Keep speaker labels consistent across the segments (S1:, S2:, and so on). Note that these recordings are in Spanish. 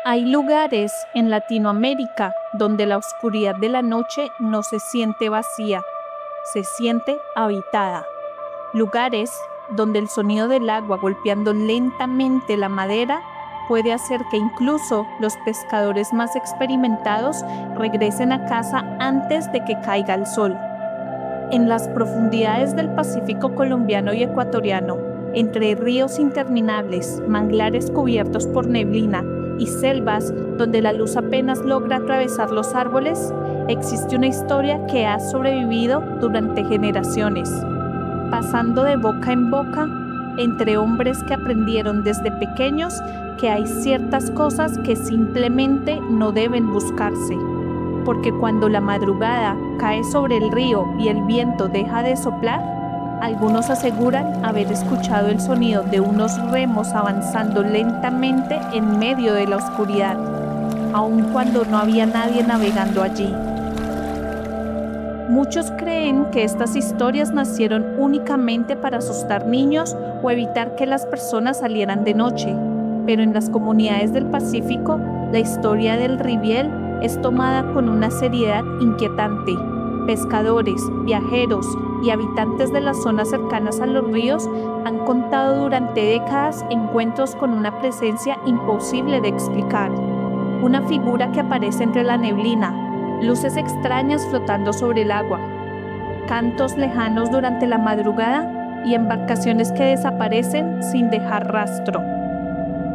S1: Hay lugares en Latinoamérica donde la oscuridad de la noche no se siente vacía, se siente habitada. Lugares donde el sonido del agua golpeando lentamente la madera puede hacer que incluso los pescadores más experimentados regresen a casa antes de que caiga el sol. En las profundidades del Pacífico colombiano y ecuatoriano, entre ríos interminables, manglares cubiertos por neblina y selvas donde la luz apenas logra atravesar los árboles, existe una historia que ha sobrevivido durante generaciones, pasando de boca en boca entre hombres que aprendieron desde pequeños que hay ciertas cosas que simplemente no deben buscarse, porque cuando la madrugada cae sobre el río y el viento deja de soplar, algunos aseguran haber escuchado el sonido de unos remos avanzando lentamente en medio de la oscuridad, aun cuando no había nadie navegando allí. Muchos creen que estas historias nacieron únicamente para asustar niños o evitar que las personas salieran de noche, pero en las comunidades del Pacífico, la historia del Riviel es tomada con una seriedad inquietante. Pescadores, viajeros y habitantes de las zonas cercanas a los ríos han contado durante décadas encuentros con una presencia imposible de explicar. Una figura que aparece entre la neblina, luces extrañas flotando sobre el agua, cantos lejanos durante la madrugada y embarcaciones que desaparecen sin dejar rastro.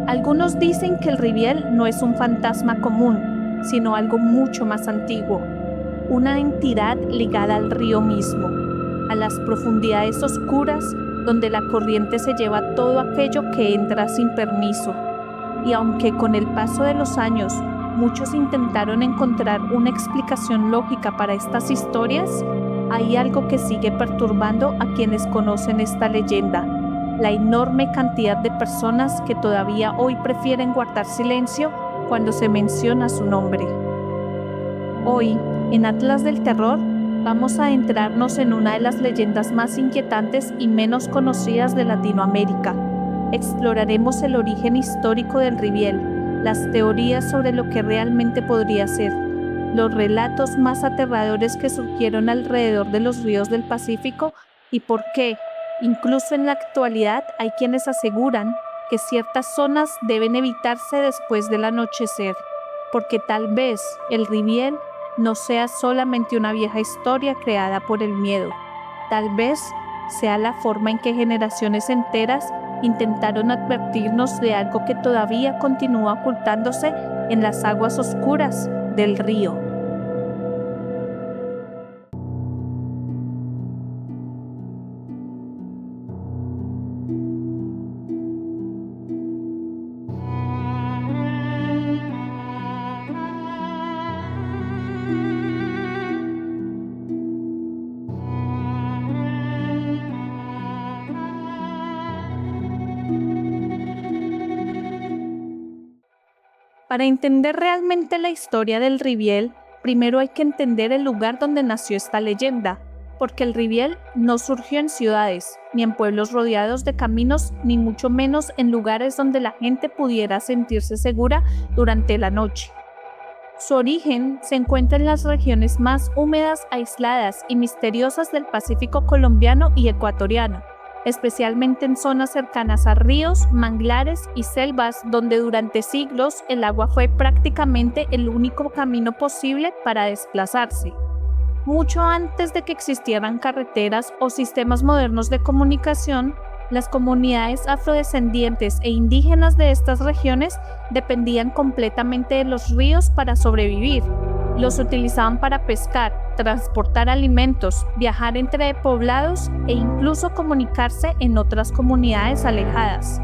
S1: Algunos dicen que el Riviel no es un fantasma común, sino algo mucho más antiguo, una entidad ligada al río mismo, a las profundidades oscuras donde la corriente se lleva todo aquello que entra sin permiso. Y aunque con el paso de los años muchos intentaron encontrar una explicación lógica para estas historias, hay algo que sigue perturbando a quienes conocen esta leyenda: la enorme cantidad de personas que todavía hoy prefieren guardar silencio cuando se menciona su nombre. Hoy, en Atlas del Terror, vamos a adentrarnos en una de las leyendas más inquietantes y menos conocidas de Latinoamérica. Exploraremos el origen histórico del Riviel, las teorías sobre lo que realmente podría ser, los relatos más aterradores que surgieron alrededor de los ríos del Pacífico y por qué, incluso en la actualidad, hay quienes aseguran que ciertas zonas deben evitarse después del anochecer, porque tal vez el Riviel no sea solamente una vieja historia creada por el miedo. Tal vez sea la forma en que generaciones enteras intentaron advertirnos de algo que todavía continúa ocultándose en las aguas oscuras del río. Para entender realmente la historia del Riviel, primero hay que entender el lugar donde nació esta leyenda, porque el Riviel no surgió en ciudades, ni en pueblos rodeados de caminos, ni mucho menos en lugares donde la gente pudiera sentirse segura durante la noche. Su origen se encuentra en las regiones más húmedas, aisladas y misteriosas del Pacífico colombiano y ecuatoriano, especialmente en zonas cercanas a ríos, manglares y selvas donde durante siglos el agua fue prácticamente el único camino posible para desplazarse. Mucho antes de que existieran carreteras o sistemas modernos de comunicación, las comunidades afrodescendientes e indígenas de estas regiones dependían completamente de los ríos para sobrevivir. Los utilizaban para pescar, transportar alimentos, viajar entre poblados e incluso comunicarse en otras comunidades alejadas.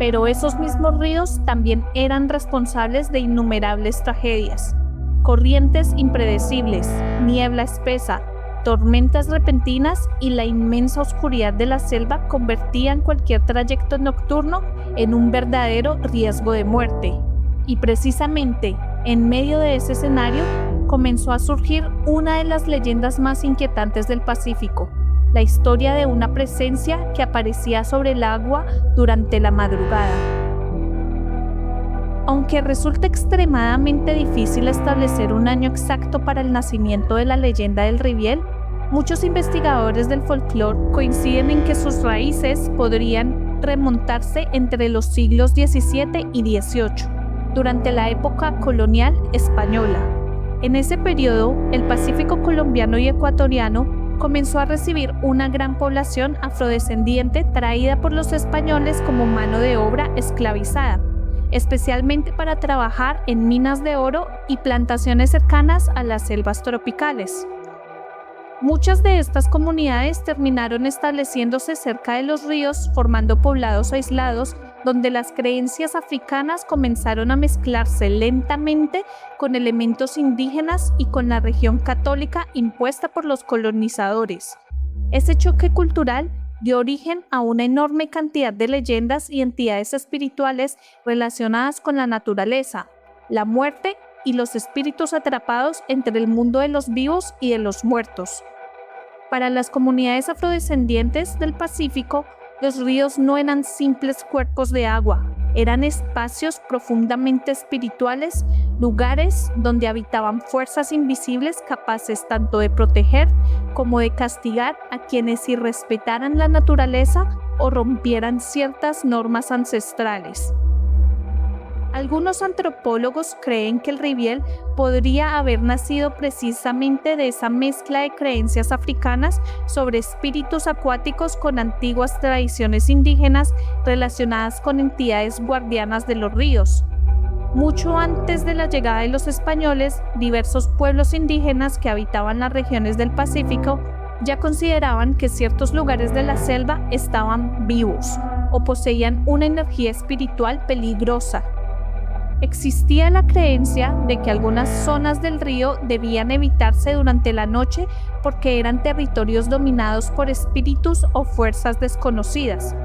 S1: Pero esos mismos ríos también eran responsables de innumerables tragedias. Corrientes impredecibles, niebla espesa, tormentas repentinas y la inmensa oscuridad de la selva convertían cualquier trayecto nocturno en un verdadero riesgo de muerte. Y precisamente en medio de ese escenario comenzó a surgir una de las leyendas más inquietantes del Pacífico, la historia de una presencia que aparecía sobre el agua durante la madrugada. Aunque resulta extremadamente difícil establecer un año exacto para el nacimiento de la leyenda del Riviel, muchos investigadores del folclore coinciden en que sus raíces podrían remontarse entre los siglos XVII y XVIII, durante la época colonial española. En ese periodo, el Pacífico colombiano y ecuatoriano comenzó a recibir una gran población afrodescendiente traída por los españoles como mano de obra esclavizada, especialmente para trabajar en minas de oro y plantaciones cercanas a las selvas tropicales. Muchas de estas comunidades terminaron estableciéndose cerca de los ríos, formando poblados aislados, donde las creencias africanas comenzaron a mezclarse lentamente con elementos indígenas y con la religión católica impuesta por los colonizadores. Ese choque cultural dio origen a una enorme cantidad de leyendas y entidades espirituales relacionadas con la naturaleza, la muerte y los espíritus atrapados entre el mundo de los vivos y de los muertos. Para las comunidades afrodescendientes del Pacífico, los ríos no eran simples cuerpos de agua, eran espacios profundamente espirituales, lugares donde habitaban fuerzas invisibles capaces tanto de proteger como de castigar a quienes irrespetaran la naturaleza o rompieran ciertas normas ancestrales. Algunos antropólogos creen que el Riviel podría haber nacido precisamente de esa mezcla de creencias africanas sobre espíritus acuáticos con antiguas tradiciones indígenas relacionadas con entidades guardianas de los ríos. Mucho antes de la llegada de los españoles, diversos pueblos indígenas que habitaban las regiones del Pacífico ya consideraban que ciertos lugares de la selva estaban vivos o poseían una energía espiritual peligrosa. Existía la creencia de que algunas zonas del río debían evitarse durante la noche porque eran territorios dominados por espíritus o fuerzas desconocidas.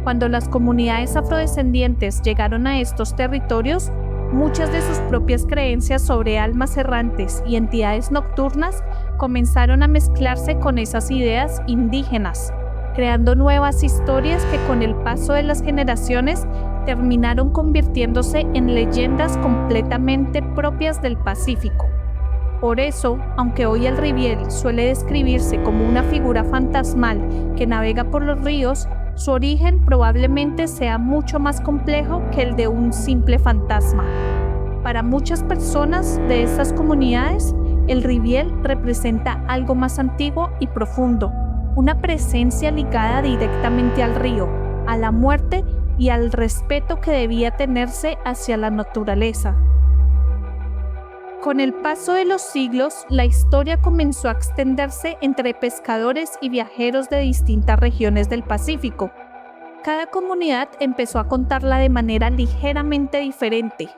S1: Cuando las comunidades afrodescendientes llegaron a estos territorios, muchas de sus propias creencias sobre almas errantes y entidades nocturnas comenzaron a mezclarse con esas ideas indígenas, creando nuevas historias que con el paso de las generaciones terminaron convirtiéndose en leyendas completamente propias del Pacífico. Por eso, aunque hoy el Riviel suele describirse como una figura fantasmal que navega por los ríos, su origen probablemente sea mucho más complejo que el de un simple fantasma. Para muchas personas de estas comunidades, el Riviel representa algo más antiguo y profundo, una presencia ligada directamente al río, a la muerte y al respeto que debía tenerse hacia la naturaleza. Con el paso de los siglos, la historia comenzó a extenderse entre pescadores y viajeros de distintas regiones del Pacífico. Cada comunidad empezó a contarla de manera ligeramente diferente,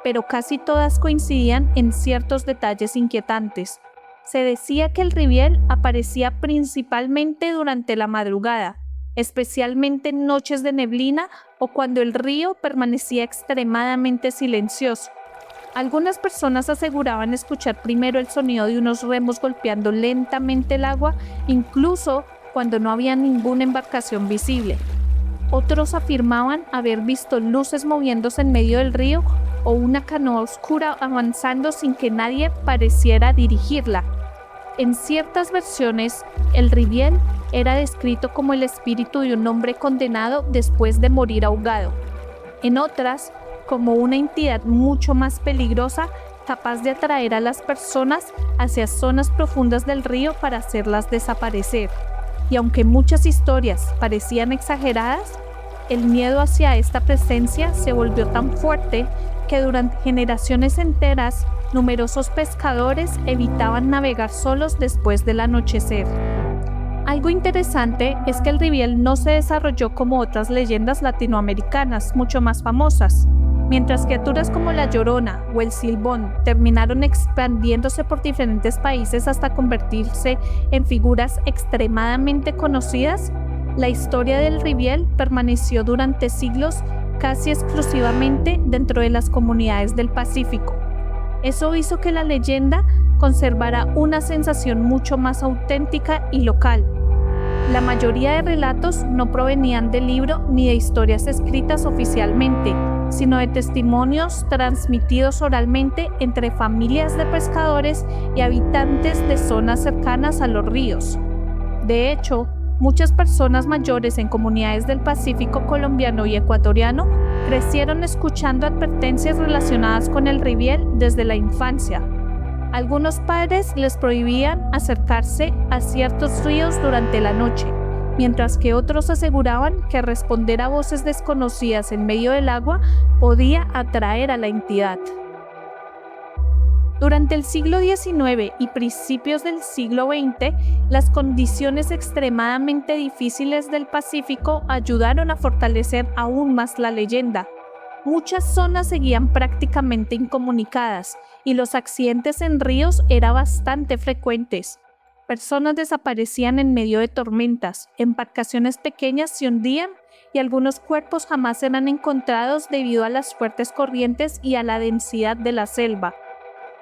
S1: pero casi todas coincidían en ciertos detalles inquietantes. Se decía que el Riviel aparecía principalmente durante la madrugada, especialmente en noches de neblina o cuando el río permanecía extremadamente silencioso. Algunas personas aseguraban escuchar primero el sonido de unos remos golpeando lentamente el agua, incluso cuando no había ninguna embarcación visible. Otros afirmaban haber visto luces moviéndose en medio del río o una canoa oscura avanzando sin que nadie pareciera dirigirla. En ciertas versiones, el Riviel era descrito como el espíritu de un hombre condenado después de morir ahogado. En otras, como una entidad mucho más peligrosa, capaz de atraer a las personas hacia zonas profundas del río para hacerlas desaparecer. Y aunque muchas historias parecían exageradas, el miedo hacia esta presencia se volvió tan fuerte que durante generaciones enteras, numerosos pescadores evitaban navegar solos después del anochecer. Algo interesante es que el Riviel no se desarrolló como otras leyendas latinoamericanas mucho más famosas. Mientras criaturas como la Llorona o el Silbón terminaron expandiéndose por diferentes países hasta convertirse en figuras extremadamente conocidas, la historia del Riviel permaneció durante siglos casi exclusivamente dentro de las comunidades del Pacífico. Eso hizo que la leyenda conservara una sensación mucho más auténtica y local. La mayoría de relatos no provenían de libro ni de historias escritas oficialmente, sino de testimonios transmitidos oralmente entre familias de pescadores y habitantes de zonas cercanas a los ríos. De hecho, muchas personas mayores en comunidades del Pacífico colombiano y ecuatoriano crecieron escuchando advertencias relacionadas con el riviel desde la infancia. Algunos padres les prohibían acercarse a ciertos ríos durante la noche, mientras que otros aseguraban que responder a voces desconocidas en medio del agua podía atraer a la entidad. Durante el siglo XIX y principios del siglo XX, las condiciones extremadamente difíciles del Pacífico ayudaron a fortalecer aún más la leyenda. Muchas zonas seguían prácticamente incomunicadas y los accidentes en ríos eran bastante frecuentes. Personas desaparecían en medio de tormentas, embarcaciones pequeñas se hundían y algunos cuerpos jamás eran encontrados debido a las fuertes corrientes y a la densidad de la selva.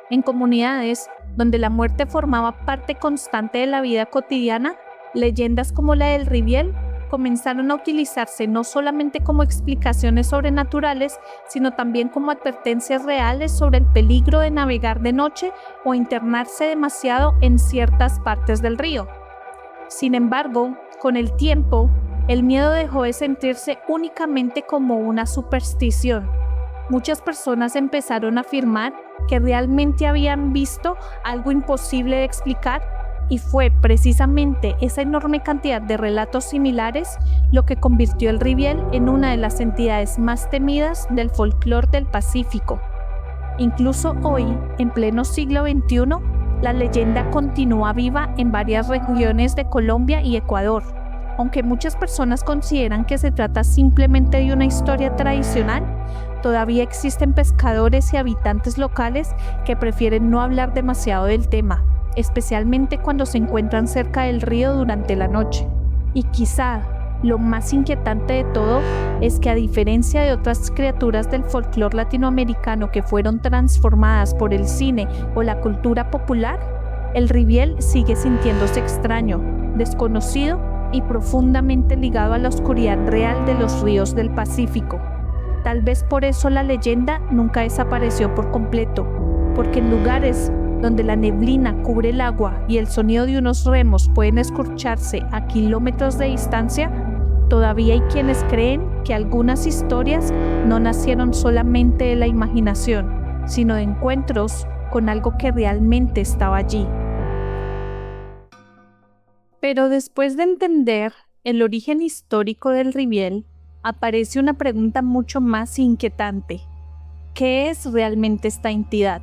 S1: En comunidades donde la muerte formaba parte constante de la vida cotidiana, leyendas como la del riviel comenzaron a utilizarse no solamente como explicaciones sobrenaturales, sino también como advertencias reales sobre el peligro de navegar de noche o internarse demasiado en ciertas partes del río. Sin embargo, con el tiempo, el miedo dejó de sentirse únicamente como una superstición. Muchas personas empezaron a afirmar que realmente habían visto algo imposible de explicar, y fue precisamente esa enorme cantidad de relatos similares lo que convirtió el riviel en una de las entidades más temidas del folclore del Pacífico. Incluso hoy, en pleno siglo XXI, la leyenda continúa viva en varias regiones de Colombia y Ecuador. Aunque muchas personas consideran que se trata simplemente de una historia tradicional, todavía existen pescadores y habitantes locales que prefieren no hablar demasiado del tema, especialmente cuando se encuentran cerca del río durante la noche. Y quizá lo más inquietante de todo es que, a diferencia de otras criaturas del folclore latinoamericano que fueron transformadas por el cine o la cultura popular, el riviel sigue sintiéndose extraño, desconocido y profundamente ligado a la oscuridad real de los ríos del Pacífico. Tal vez por eso la leyenda nunca desapareció por completo, porque en lugares donde la neblina cubre el agua y el sonido de unos remos pueden escucharse a kilómetros de distancia, todavía hay quienes creen que algunas historias no nacieron solamente de la imaginación, sino de encuentros con algo que realmente estaba allí. Pero después de entender el origen histórico del riviel, aparece una pregunta mucho más inquietante. ¿Qué es realmente esta entidad?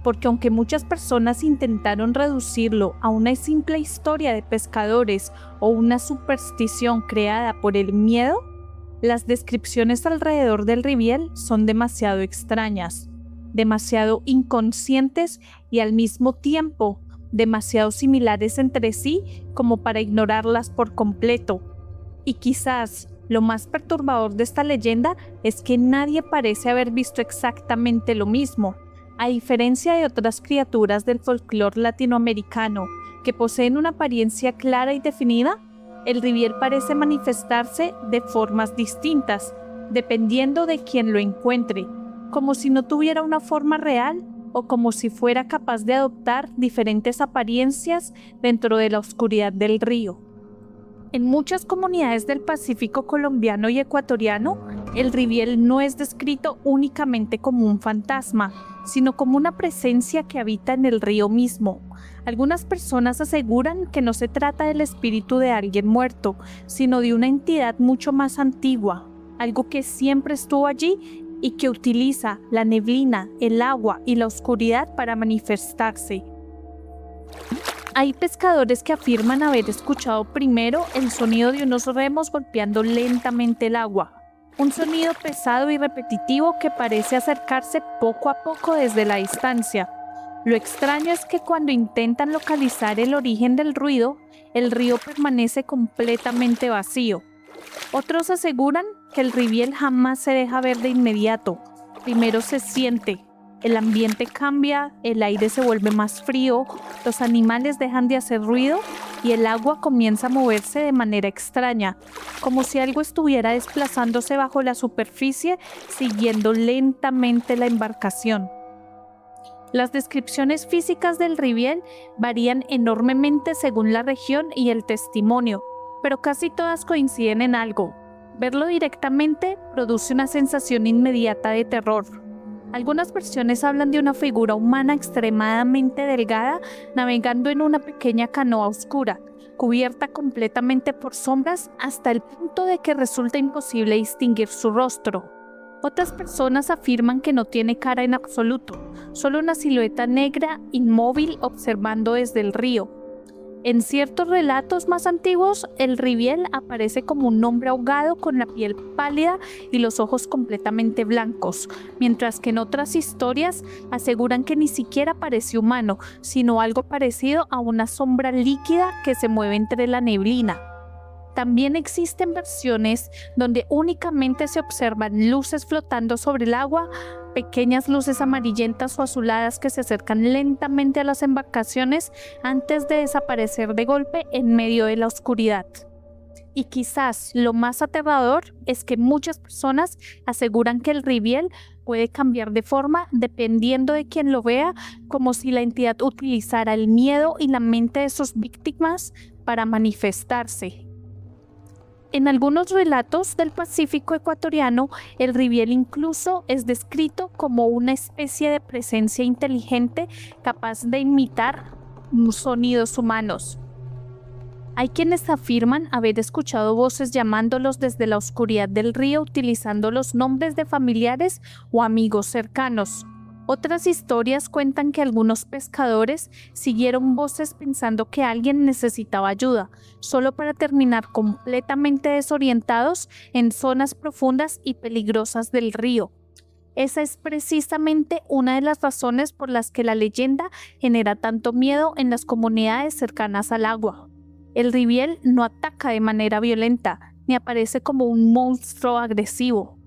S1: Porque aunque muchas personas intentaron reducirlo a una simple historia de pescadores o una superstición creada por el miedo, las descripciones alrededor del riviel son demasiado extrañas, demasiado inconscientes y al mismo tiempo demasiado similares entre sí como para ignorarlas por completo. Y quizás lo más perturbador de esta leyenda es que nadie parece haber visto exactamente lo mismo. A diferencia de otras criaturas del folclore latinoamericano que poseen una apariencia clara y definida, el riviel parece manifestarse de formas distintas, dependiendo de quien lo encuentre, como si no tuviera una forma real o como si fuera capaz de adoptar diferentes apariencias dentro de la oscuridad del río. En muchas comunidades del Pacífico colombiano y ecuatoriano, el riviel no es descrito únicamente como un fantasma, sino como una presencia que habita en el río mismo. Algunas personas aseguran que no se trata del espíritu de alguien muerto, sino de una entidad mucho más antigua, algo que siempre estuvo allí y que utiliza la neblina, el agua y la oscuridad para manifestarse. Hay pescadores que afirman haber escuchado primero el sonido de unos remos golpeando lentamente el agua, un sonido pesado y repetitivo que parece acercarse poco a poco desde la distancia. Lo extraño es que cuando intentan localizar el origen del ruido, el río permanece completamente vacío. Otros aseguran que el riviel jamás se deja ver de inmediato. Primero se siente, El ambiente cambia, el aire se vuelve más frío, los animales dejan de hacer ruido y el agua comienza a moverse de manera extraña, como si algo estuviera desplazándose bajo la superficie, siguiendo lentamente la embarcación. Las descripciones físicas del Riviel varían enormemente según la región y el testimonio, pero casi todas coinciden en algo. Verlo directamente produce una sensación inmediata de terror. Algunas versiones hablan de una figura humana extremadamente delgada navegando en una pequeña canoa oscura, cubierta completamente por sombras hasta el punto de que resulta imposible distinguir su rostro. Otras personas afirman que no tiene cara en absoluto, solo una silueta negra inmóvil observando desde el río. En ciertos relatos más antiguos, el Riviel aparece como un hombre ahogado con la piel pálida y los ojos completamente blancos, mientras que en otras historias aseguran que ni siquiera parece humano, sino algo parecido a una sombra líquida que se mueve entre la neblina. También existen versiones donde únicamente se observan luces flotando sobre el agua, pequeñas luces amarillentas o azuladas que se acercan lentamente a las embarcaciones antes de desaparecer de golpe en medio de la oscuridad. Y quizás lo más aterrador es que muchas personas aseguran que el Riviel puede cambiar de forma dependiendo de quien lo vea, como si la entidad utilizara el miedo y la mente de sus víctimas para manifestarse. En algunos relatos del Pacífico ecuatoriano, el Riviel incluso es descrito como una especie de presencia inteligente capaz de imitar sonidos humanos. Hay quienes afirman haber escuchado voces llamándolos desde la oscuridad del río utilizando los nombres de familiares o amigos cercanos. Otras historias cuentan que algunos pescadores siguieron voces pensando que alguien necesitaba ayuda, solo para terminar completamente desorientados en zonas profundas y peligrosas del río. Esa es precisamente una de las razones por las que la leyenda genera tanto miedo en las comunidades cercanas al agua. El Riviel no ataca de manera violenta, ni aparece como un monstruo agresivo.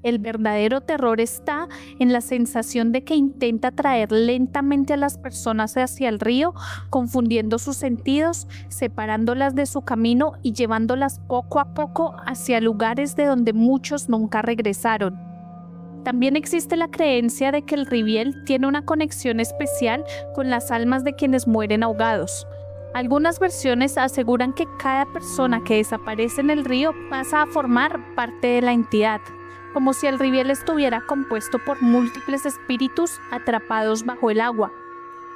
S1: El verdadero terror está en la sensación de que intenta traer lentamente a las personas hacia el río, confundiendo sus sentidos, separándolas de su camino y llevándolas poco a poco hacia lugares de donde muchos nunca regresaron. También existe la creencia de que el Riviel tiene una conexión especial con las almas de quienes mueren ahogados. Algunas versiones aseguran que cada persona que desaparece en el río pasa a formar parte de la entidad, como si el Riviel estuviera compuesto por múltiples espíritus atrapados bajo el agua.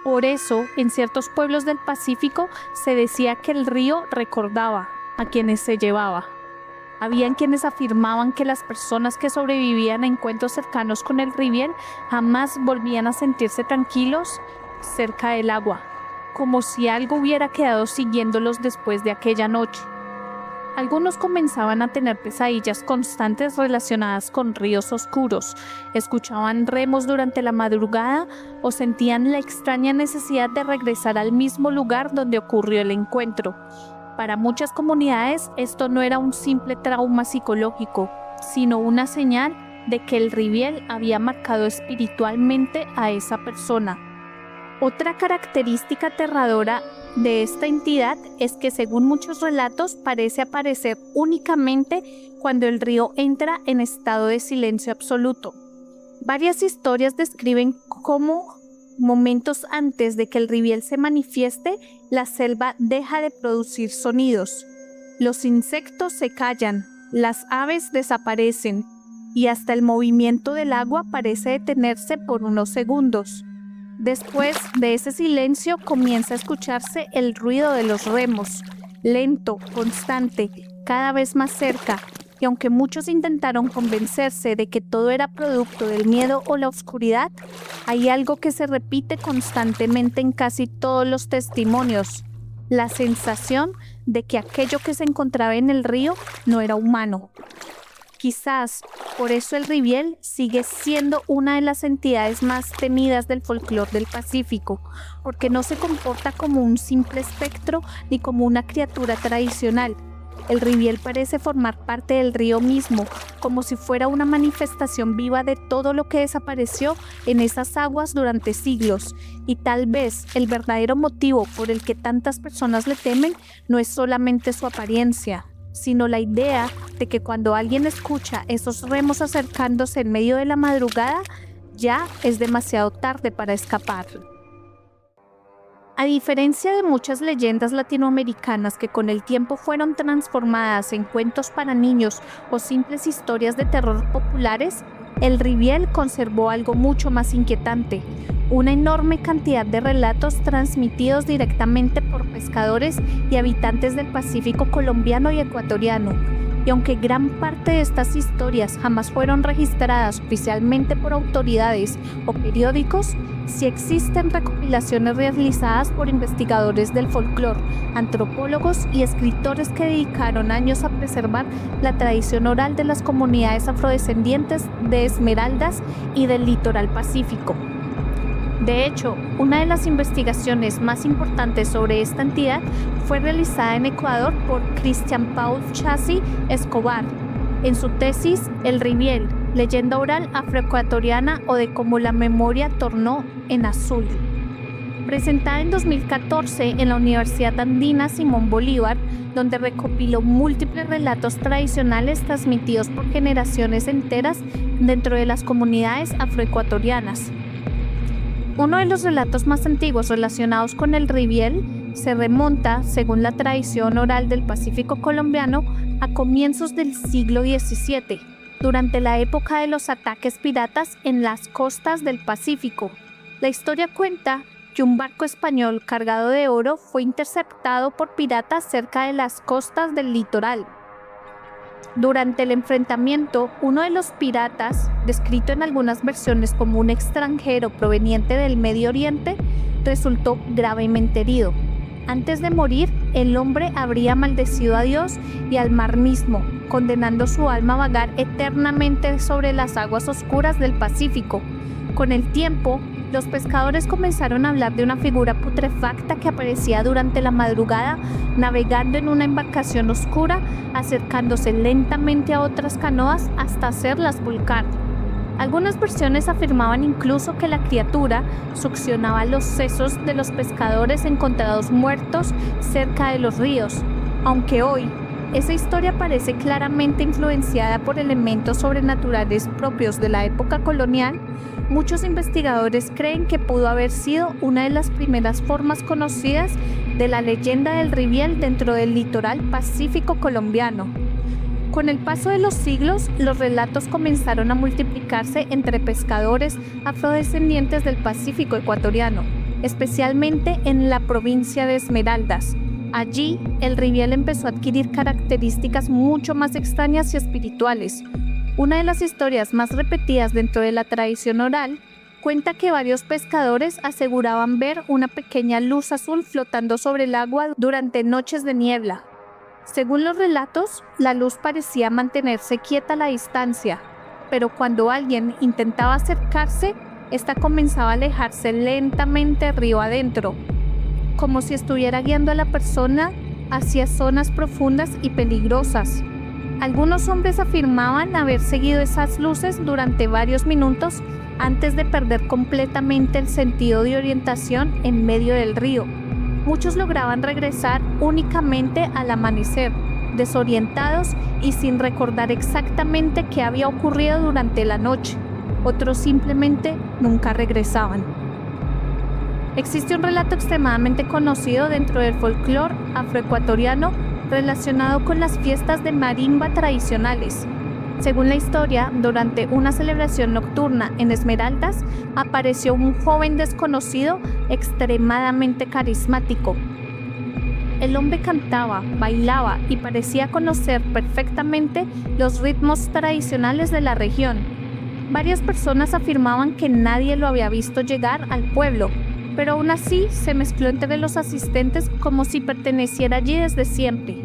S1: Por eso, en ciertos pueblos del Pacífico se decía que el río recordaba a quienes se llevaba. Habían quienes afirmaban que las personas que sobrevivían a encuentros cercanos con el Riviel jamás volvían a sentirse tranquilos cerca del agua, como si algo hubiera quedado siguiéndolos después de aquella noche. Algunos comenzaban a tener pesadillas constantes relacionadas con ríos oscuros, escuchaban remos durante la madrugada o sentían la extraña necesidad de regresar al mismo lugar donde ocurrió el encuentro. Para muchas comunidades esto no era un simple trauma psicológico, sino una señal de que el Riviel había marcado espiritualmente a esa persona. Otra característica aterradora de esta entidad es que, según muchos relatos, parece aparecer únicamente cuando el río entra en estado de silencio absoluto. Varias historias describen cómo, momentos antes de que el Riviel se manifieste, la selva deja de producir sonidos. Los insectos se callan, las aves desaparecen y hasta el movimiento del agua parece detenerse por unos segundos. Después de ese silencio comienza a escucharse el ruido de los remos, lento, constante, cada vez más cerca, y aunque muchos intentaron convencerse de que todo era producto del miedo o la oscuridad, hay algo que se repite constantemente en casi todos los testimonios: la sensación de que aquello que se encontraba en el río no era humano. Quizás por eso el Riviel sigue siendo una de las entidades más temidas del folclore del Pacífico, porque no se comporta como un simple espectro ni como una criatura tradicional, El riviel parece formar parte del río mismo, como si fuera una manifestación viva de todo lo que desapareció en esas aguas durante siglos. Y tal vez el verdadero motivo por el que tantas personas le temen no es solamente su apariencia, sino la idea de que cuando alguien escucha esos remos acercándose en medio de la madrugada, ya es demasiado tarde para escapar. A diferencia de muchas leyendas latinoamericanas que con el tiempo fueron transformadas en cuentos para niños o simples historias de terror populares, el riviel conservó algo mucho más inquietante: una enorme cantidad de relatos transmitidos directamente por pescadores y habitantes del Pacífico colombiano y ecuatoriano. Y aunque gran parte de estas historias jamás fueron registradas oficialmente por autoridades o periódicos, sí existen recopilaciones realizadas por investigadores del folclore, antropólogos y escritores que dedicaron años a preservar la tradición oral de las comunidades afrodescendientes de Esmeraldas y del litoral pacífico. De hecho, una de las investigaciones más importantes sobre esta entidad fue realizada en Ecuador por Cristian Paul Chassi Escobar, en su tesis El Riviel, leyenda oral afroecuatoriana o de cómo la memoria tornó en azul. Presentada en 2014 en la Universidad Andina Simón Bolívar, donde recopiló múltiples relatos tradicionales transmitidos por generaciones enteras dentro de las comunidades afroecuatorianas. Uno de los relatos más antiguos relacionados con el riviel se remonta, según la tradición oral del Pacífico colombiano, a comienzos del siglo XVII, durante la época de los ataques piratas en las costas del Pacífico. La historia cuenta que un barco español cargado de oro fue interceptado por piratas cerca de las costas del litoral. Durante el enfrentamiento, uno de los piratas, descrito en algunas versiones como un extranjero proveniente del Medio Oriente, resultó gravemente herido. Antes de morir, el hombre habría maldecido a Dios y al mar mismo, condenando su alma a vagar eternamente sobre las aguas oscuras del Pacífico. Con el tiempo, los pescadores comenzaron a hablar de una figura putrefacta que aparecía durante la madrugada, navegando en una embarcación oscura, acercándose lentamente a otras canoas hasta hacerlas volcar. Algunas versiones afirmaban incluso que la criatura succionaba los sesos de los pescadores encontrados muertos cerca de los ríos, aunque hoy esa historia parece claramente influenciada por elementos sobrenaturales propios de la época colonial. Muchos investigadores creen que pudo haber sido una de las primeras formas conocidas de la leyenda del riviel dentro del litoral pacífico colombiano. Con el paso de los siglos, los relatos comenzaron a multiplicarse entre pescadores afrodescendientes del Pacífico ecuatoriano, especialmente en la provincia de Esmeraldas. Allí, el riviel empezó a adquirir características mucho más extrañas y espirituales. Una de las historias más repetidas dentro de la tradición oral cuenta que varios pescadores aseguraban ver una pequeña luz azul flotando sobre el agua durante noches de niebla. Según los relatos, la luz parecía mantenerse quieta a la distancia, pero cuando alguien intentaba acercarse, esta comenzaba a alejarse lentamente río adentro, como si estuviera guiando a la persona hacia zonas profundas y peligrosas. Algunos hombres afirmaban haber seguido esas luces durante varios minutos antes de perder completamente el sentido de orientación en medio del río. Muchos lograban regresar únicamente al amanecer, desorientados y sin recordar exactamente qué había ocurrido durante la noche. Otros simplemente nunca regresaban. Existe un relato extremadamente conocido dentro del folclore afroecuatoriano relacionado con las fiestas de marimba tradicionales. Según la historia, durante una celebración nocturna en Esmeraldas, apareció un joven desconocido extremadamente carismático. El hombre cantaba, bailaba y parecía conocer perfectamente los ritmos tradicionales de la región. Varias personas afirmaban que nadie lo había visto llegar al pueblo, pero aún así se mezcló entre los asistentes como si perteneciera allí desde siempre.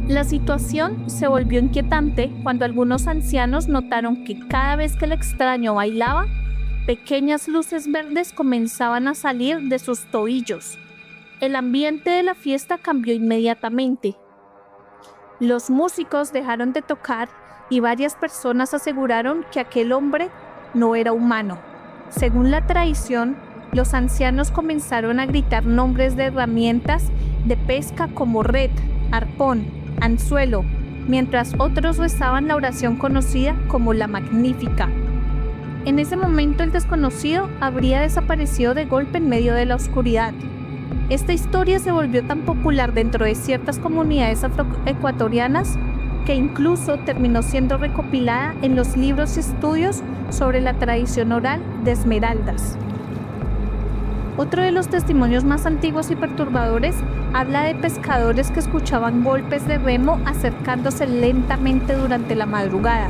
S1: La situación se volvió inquietante cuando algunos ancianos notaron que cada vez que el extraño bailaba, pequeñas luces verdes comenzaban a salir de sus tobillos. El ambiente de la fiesta cambió inmediatamente. Los músicos dejaron de tocar y varias personas aseguraron que aquel hombre no era humano. Según la tradición, los ancianos comenzaron a gritar nombres de herramientas de pesca como red, arpón, anzuelo, mientras otros rezaban la oración conocida como la Magnífica. En ese momento el desconocido habría desaparecido de golpe en medio de la oscuridad. Esta historia se volvió tan popular dentro de ciertas comunidades afroecuatorianas que incluso terminó siendo recopilada en los libros y estudios sobre la tradición oral de Esmeraldas. Otro de los testimonios más antiguos y perturbadores habla de pescadores que escuchaban golpes de remo acercándose lentamente durante la madrugada.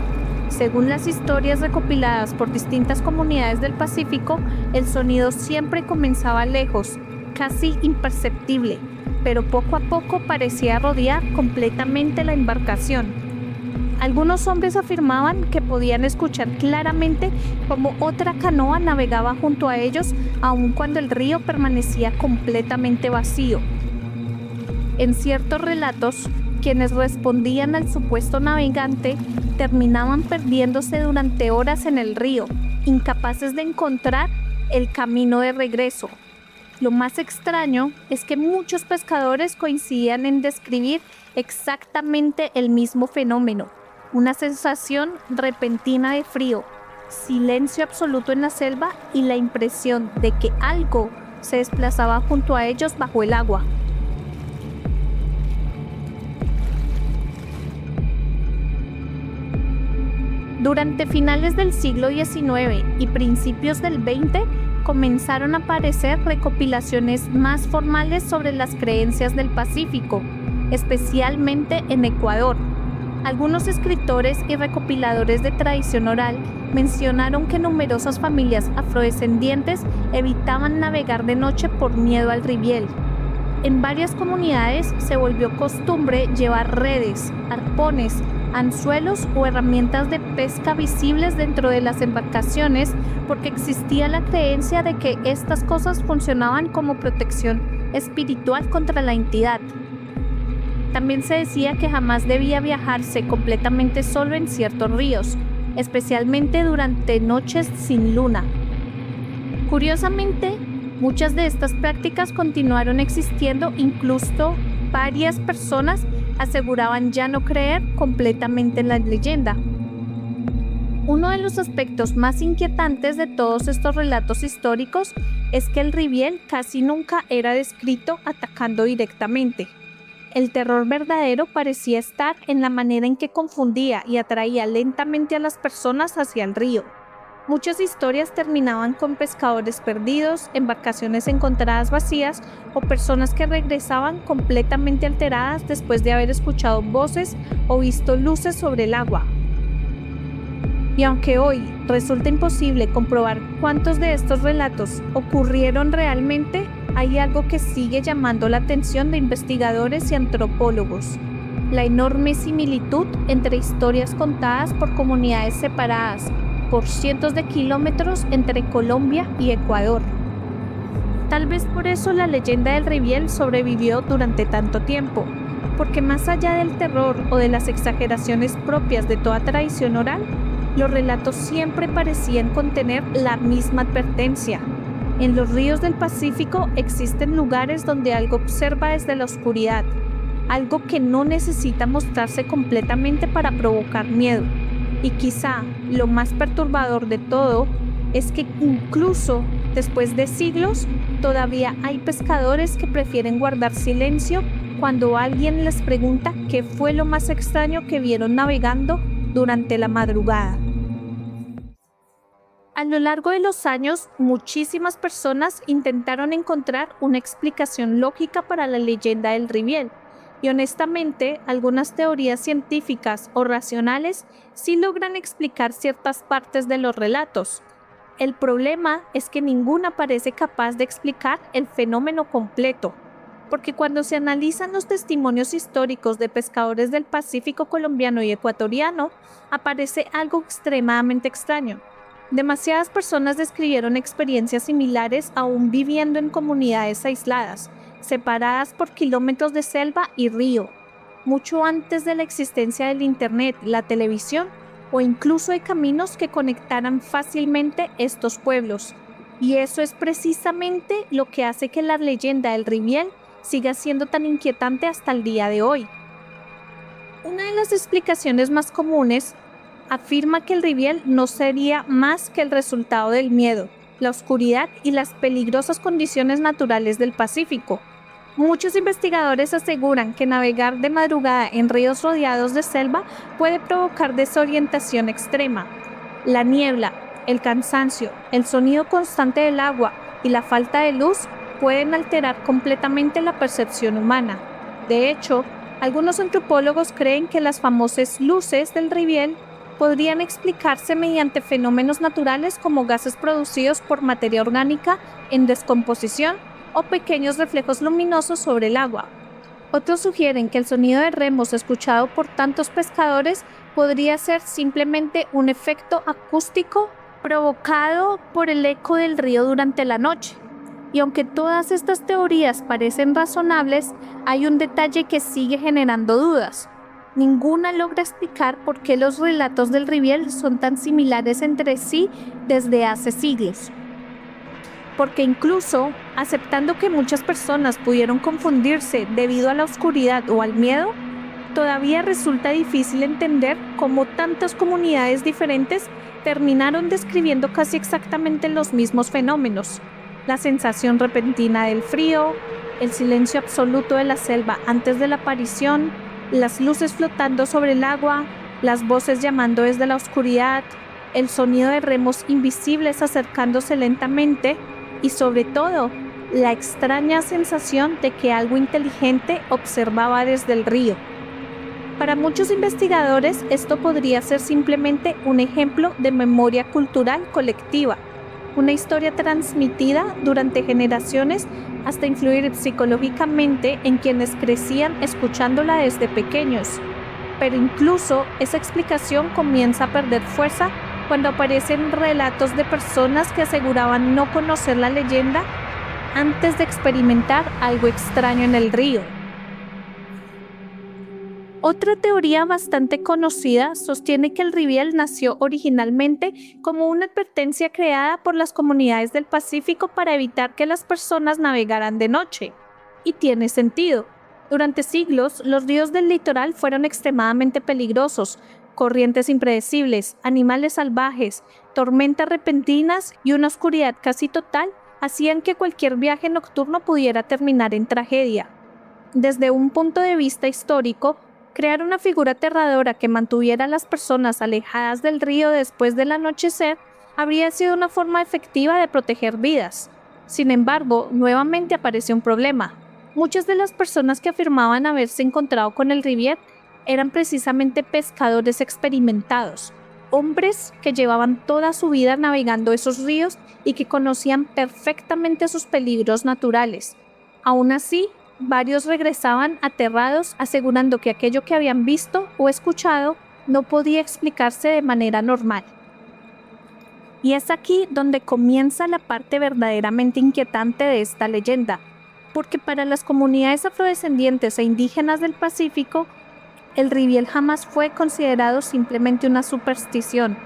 S1: Según las historias recopiladas por distintas comunidades del Pacífico, el sonido siempre comenzaba lejos, casi imperceptible, pero poco a poco parecía rodear completamente la embarcación. Algunos hombres afirmaban que podían escuchar claramente cómo otra canoa navegaba junto a ellos, aun cuando el río permanecía completamente vacío. En ciertos relatos, quienes respondían al supuesto navegante terminaban perdiéndose durante horas en el río, incapaces de encontrar el camino de regreso. Lo más extraño es que muchos pescadores coincidían en describir exactamente el mismo fenómeno, una sensación repentina de frío, silencio absoluto en la selva y la impresión de que algo se desplazaba junto a ellos bajo el agua. Durante finales del siglo XIX y principios del XX, comenzaron a aparecer recopilaciones más formales sobre las creencias del Pacífico, especialmente en Ecuador. Algunos escritores y recopiladores de tradición oral mencionaron que numerosas familias afrodescendientes evitaban navegar de noche por miedo al ribiel. En varias comunidades se volvió costumbre llevar redes, arpones, anzuelos o herramientas de pesca visibles dentro de las embarcaciones porque existía la creencia de que estas cosas funcionaban como protección espiritual contra la entidad. También se decía que jamás debía viajarse completamente solo en ciertos ríos, especialmente durante noches sin luna. Curiosamente, muchas de estas prácticas continuaron existiendo, incluso varias personas aseguraban ya no creer completamente en la leyenda. Uno de los aspectos más inquietantes de todos estos relatos históricos es que el ribiel casi nunca era descrito atacando directamente. El terror verdadero parecía estar en la manera en que confundía y atraía lentamente a las personas hacia el río. Muchas historias terminaban con pescadores perdidos, embarcaciones encontradas vacías o personas que regresaban completamente alteradas después de haber escuchado voces o visto luces sobre el agua. Y aunque hoy resulta imposible comprobar cuántos de estos relatos ocurrieron realmente, hay algo que sigue llamando la atención de investigadores y antropólogos: la enorme similitud entre historias contadas por comunidades separadas por cientos de kilómetros entre Colombia y Ecuador. Tal vez por eso la leyenda del ribiel sobrevivió durante tanto tiempo, porque más allá del terror o de las exageraciones propias de toda tradición oral, los relatos siempre parecían contener la misma advertencia. En los ríos del Pacífico existen lugares donde algo observa desde la oscuridad, algo que no necesita mostrarse completamente para provocar miedo. Y quizá lo más perturbador de todo es que incluso después de siglos todavía hay pescadores que prefieren guardar silencio cuando alguien les pregunta qué fue lo más extraño que vieron navegando durante la madrugada. A lo largo de los años, muchísimas personas intentaron encontrar una explicación lógica para la leyenda del ribiel. Y honestamente, algunas teorías científicas o racionales sí logran explicar ciertas partes de los relatos. El problema es que ninguna parece capaz de explicar el fenómeno completo, porque cuando se analizan los testimonios históricos de pescadores del Pacífico colombiano y ecuatoriano, aparece algo extremadamente extraño. Demasiadas personas describieron experiencias similares aún viviendo en comunidades aisladas, separadas por kilómetros de selva y río. mucho antes de la existencia del Internet, la televisión o incluso de caminos que conectaran fácilmente estos pueblos. Y eso es precisamente lo que hace que la leyenda del Riviel siga siendo tan inquietante hasta el día de hoy. Una de las explicaciones más comunes afirma que el Riviel no sería más que el resultado del miedo, la oscuridad y las peligrosas condiciones naturales del Pacífico. Muchos investigadores aseguran que navegar de madrugada en ríos rodeados de selva puede provocar desorientación extrema. La niebla, el cansancio, el sonido constante del agua y la falta de luz pueden alterar completamente la percepción humana. De hecho, algunos antropólogos creen que las famosas luces del Riviel podrían explicarse mediante fenómenos naturales como gases producidos por materia orgánica en descomposición o pequeños reflejos luminosos sobre el agua. Otros sugieren que el sonido de remos escuchado por tantos pescadores podría ser simplemente un efecto acústico provocado por el eco del río durante la noche. Y aunque todas estas teorías parecen razonables, hay un detalle que sigue generando dudas. Ninguna logra explicar por qué los relatos del Riviel son tan similares entre sí desde hace siglos. Porque incluso aceptando que muchas personas pudieron confundirse debido a la oscuridad o al miedo, todavía resulta difícil entender cómo tantas comunidades diferentes terminaron describiendo casi exactamente los mismos fenómenos. La sensación repentina del frío, el silencio absoluto de la selva antes de la aparición, las luces flotando sobre el agua, las voces llamando desde la oscuridad, el sonido de remos invisibles acercándose lentamente y sobre todo, la extraña sensación de que algo inteligente observaba desde el río. Para muchos investigadores, esto podría ser simplemente un ejemplo de memoria cultural colectiva, una historia transmitida durante generaciones hasta influir psicológicamente en quienes crecían escuchándola desde pequeños. Pero incluso esa explicación comienza a perder fuerza cuando aparecen relatos de personas que aseguraban no conocer la leyenda antes de experimentar algo extraño en el río. Otra teoría bastante conocida sostiene que el Riviel nació originalmente como una advertencia creada por las comunidades del Pacífico para evitar que las personas navegaran de noche. Y tiene sentido. Durante siglos, los ríos del litoral fueron extremadamente peligrosos. Corrientes impredecibles, animales salvajes, tormentas repentinas y una oscuridad casi total hacían que cualquier viaje nocturno pudiera terminar en tragedia. Desde un punto de vista histórico, crear una figura aterradora que mantuviera a las personas alejadas del río después del anochecer habría sido una forma efectiva de proteger vidas. Sin embargo, nuevamente apareció un problema. Muchas de las personas que afirmaban haberse encontrado con el Riviel eran precisamente pescadores experimentados, hombres que llevaban toda su vida navegando esos ríos y que conocían perfectamente sus peligros naturales. Aún así, varios regresaban aterrados, asegurando que aquello que habían visto o escuchado no podía explicarse de manera normal. Y es aquí donde comienza la parte verdaderamente inquietante de esta leyenda, porque para las comunidades afrodescendientes e indígenas del Pacífico, el Riviel jamás fue considerado simplemente una superstición.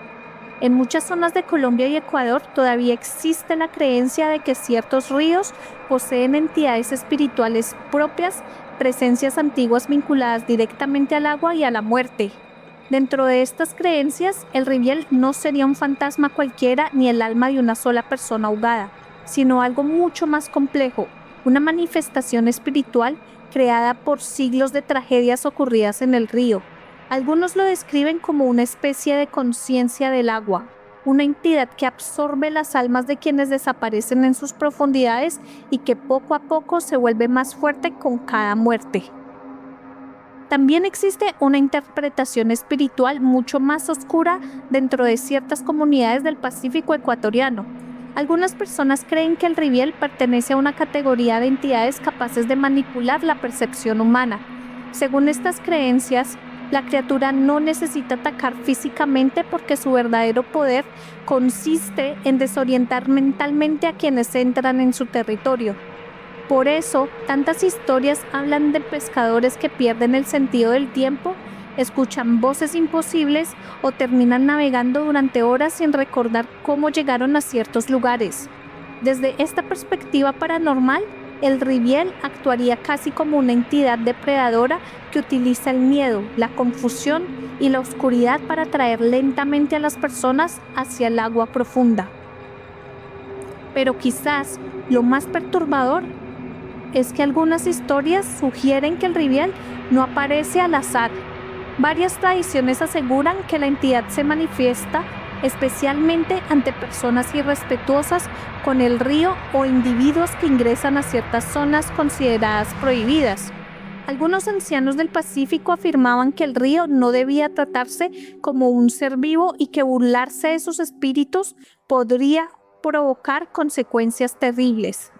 S1: En muchas zonas de Colombia y Ecuador todavía existe la creencia de que ciertos ríos poseen entidades espirituales propias, presencias antiguas vinculadas directamente al agua y a la muerte. Dentro de estas creencias, el Riviel no sería un fantasma cualquiera ni el alma de una sola persona ahogada, sino algo mucho más complejo, una manifestación espiritual creada por siglos de tragedias ocurridas en el río. Algunos lo describen como una especie de conciencia del agua, una entidad que absorbe las almas de quienes desaparecen en sus profundidades y que poco a poco se vuelve más fuerte con cada muerte. También existe una interpretación espiritual mucho más oscura dentro de ciertas comunidades del Pacífico ecuatoriano. Algunas personas creen que el Riviel pertenece a una categoría de entidades capaces de manipular la percepción humana. Según estas creencias, la criatura no necesita atacar físicamente porque su verdadero poder consiste en desorientar mentalmente a quienes entran en su territorio. Por eso, tantas historias hablan de pescadores que pierden el sentido del tiempo, escuchan voces imposibles o terminan navegando durante horas sin recordar cómo llegaron a ciertos lugares. Desde esta perspectiva paranormal, el Riviel actuaría casi como una entidad depredadora que utiliza el miedo, la confusión y la oscuridad para atraer lentamente a las personas hacia el agua profunda. Pero quizás lo más perturbador es que algunas historias sugieren que el Riviel no aparece al azar. Varias tradiciones aseguran que la entidad se manifiesta especialmente ante personas irrespetuosas con el río o individuos que ingresan a ciertas zonas consideradas prohibidas. Algunos ancianos del Pacífico afirmaban que el río no debía tratarse como un ser vivo y que burlarse de sus espíritus podría provocar consecuencias terribles.